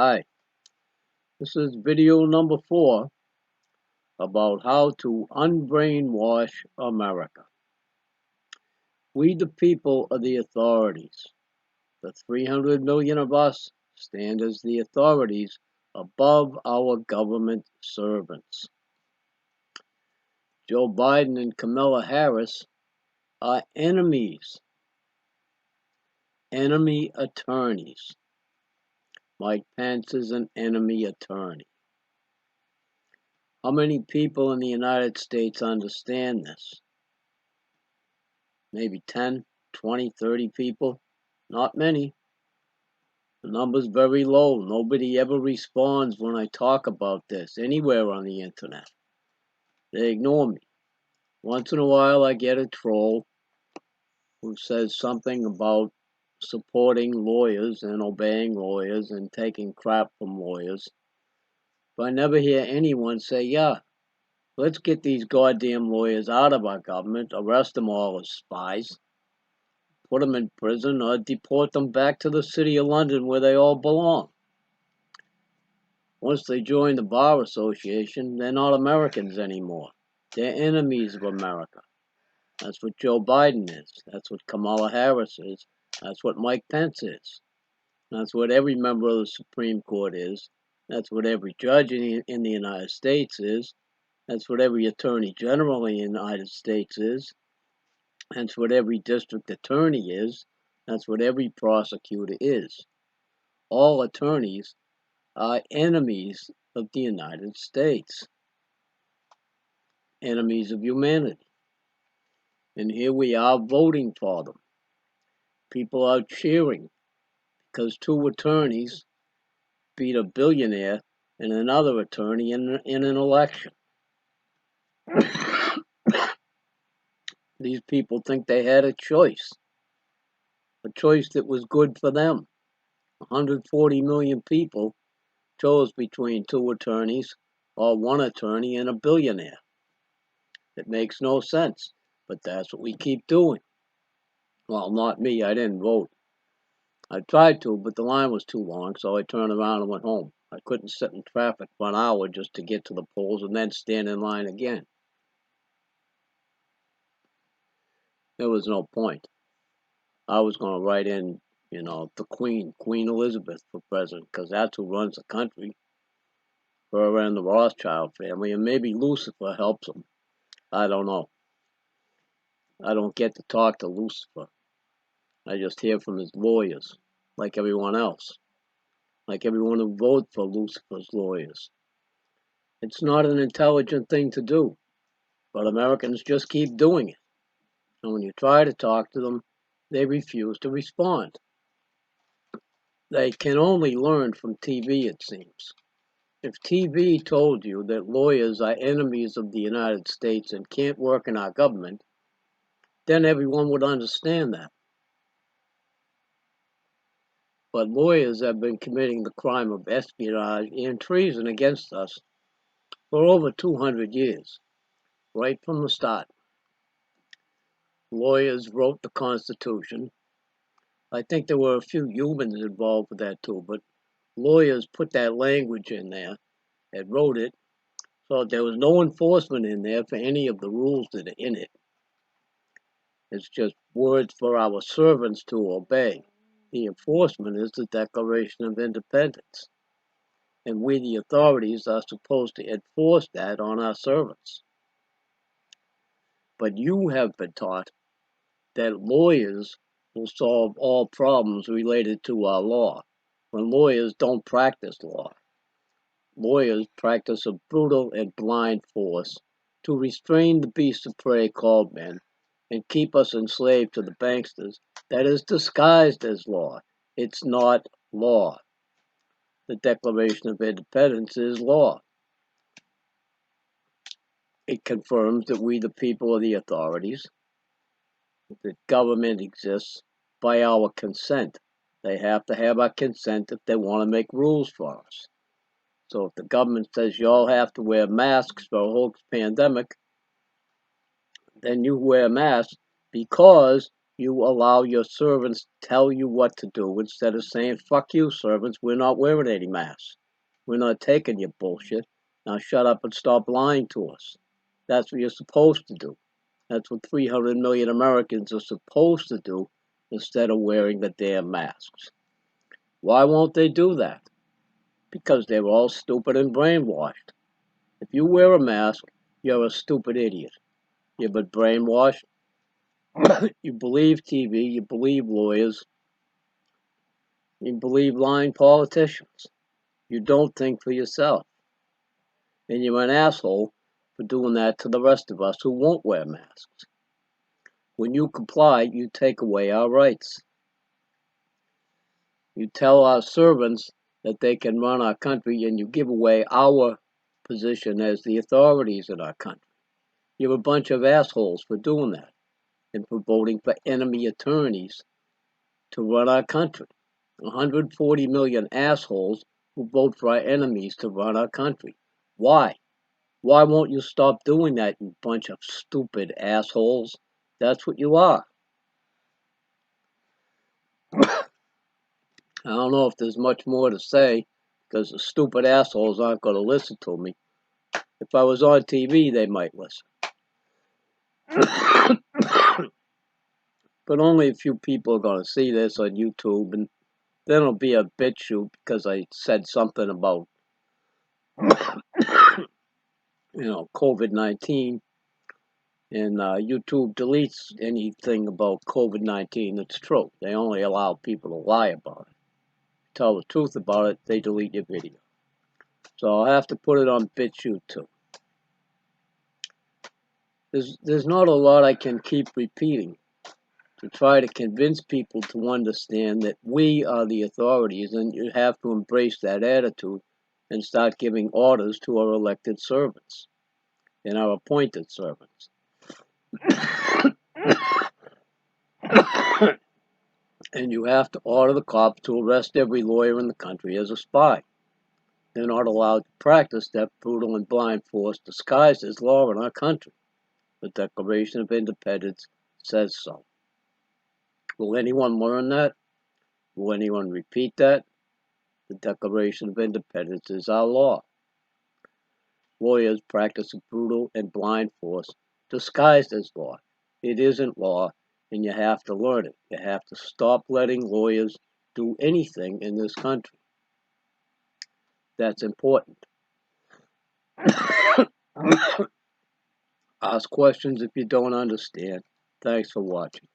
Hi, this is video number 4 about how to unbrainwash America. We the people are the authorities. The 300 million of us stand as the authorities above our government servants. Joe Biden and Kamala Harris are enemies, enemy attorneys. Mike Pence is an enemy attorney. How many people in the United States understand this? Maybe 10, 20, 30 people. Not many. The number's very low. Nobody ever responds when I talk about this anywhere on the internet. They ignore me. Once in a while I get a troll who says something about supporting lawyers and obeying lawyers and taking crap from lawyers. But I never hear anyone say, yeah, let's get these goddamn lawyers out of our government, arrest them all as spies, put them in prison, or deport them back to the city of London where they all belong. Once they join the Bar Association, they're not Americans anymore. They're enemies of America. That's what Joe Biden is. That's what Kamala Harris is. That's what Mike Pence is. That's what every member of the Supreme Court is. That's what every judge in the United States is. That's what every attorney general in the United States is. That's what every district attorney is. That's what every prosecutor is. All attorneys are enemies of the United States. Enemies of humanity. And here we are voting for them. People are cheering because 2 attorneys beat a billionaire and another attorney in an election. These people think they had a choice that was good for them. 140 million people chose between 2 attorneys or 1 attorney and a billionaire. It makes no sense, but that's what we keep doing. Well, not me, I didn't vote. I tried to, but the line was too long, so I turned around and went home. I couldn't sit in traffic for an hour just to get to the polls and then stand in line again. There was no point. I was going to write in, the Queen Elizabeth for president, because that's who runs the country. Her and the Rothschild family, and maybe Lucifer helps them. I don't know. I don't get to talk to Lucifer. I just hear from his lawyers, like everyone else. Like everyone who voted for Lucifer's lawyers. It's not an intelligent thing to do, but Americans just keep doing it. And when you try to talk to them, they refuse to respond. They can only learn from TV, it seems. If TV told you that lawyers are enemies of the United States and can't work in our government, then everyone would understand that. But lawyers have been committing the crime of espionage and treason against us for over 200 years, right from the start. Lawyers wrote the Constitution. I think there were a few humans involved with that too, but lawyers put that language in there and wrote it, so there was no enforcement in there for any of the rules that are in it. It's just words for our servants to obey. The enforcement is the Declaration of Independence. And we, the authorities, are supposed to enforce that on our servants. But you have been taught that lawyers will solve all problems related to our law, when lawyers don't practice law. Lawyers practice a brutal and blind force to restrain the beast of prey called men and keep us enslaved to the banksters that is disguised as law. It's not law. The Declaration of Independence is law. It confirms that we the people are the authorities, that government exists by our consent. They have to have our consent if they want to make rules for us. So if the government says you all have to wear masks for a whole pandemic, then you wear masks because You allow your servants to tell you what to do instead of saying, fuck you, servants, we're not wearing any masks. We're not taking your bullshit. Now shut up and stop lying to us. That's what you're supposed to do. That's what 300 million Americans are supposed to do instead of wearing the damn masks. Why won't they do that? Because they're all stupid and brainwashed. If you wear a mask, you're a stupid idiot. You've been brainwashed. You believe TV, you believe lawyers, you believe lying politicians. You don't think for yourself. And you're an asshole for doing that to the rest of us who won't wear masks. When you comply, you take away our rights. You tell our servants that they can run our country, and you give away our position as the authorities in our country. You're a bunch of assholes for doing that and for voting for enemy attorneys to run our country. 140 million assholes who vote for our enemies to run our country. Why? Why won't you stop doing that, you bunch of stupid assholes? That's what you are. I don't know if there's much more to say because the stupid assholes aren't going to listen to me. If I was on TV, they might listen. But only a few people are going to see this on YouTube, and then it'll be a bitch shoot because I said something about, COVID-19, and YouTube deletes anything about COVID-19 that's true. They only allow people to lie about it. Tell the truth about it, they delete your video. So I'll have to put it on BitChute too. There's not a lot I can keep repeating to try to convince people to understand that we are the authorities, and you have to embrace that attitude and start giving orders to our elected servants and our appointed servants. And you have to order the cops to arrest every lawyer in the country as a spy. They're not allowed to practice that brutal and blind force disguised as law in our country. The Declaration of Independence says so. Will anyone learn that? Will anyone repeat that? The Declaration of Independence is our law. Lawyers practice a brutal and blind force disguised as law. It isn't law, and you have to learn it. You have to stop letting lawyers do anything in this country. That's important. Ask questions if you don't understand. Thanks for watching.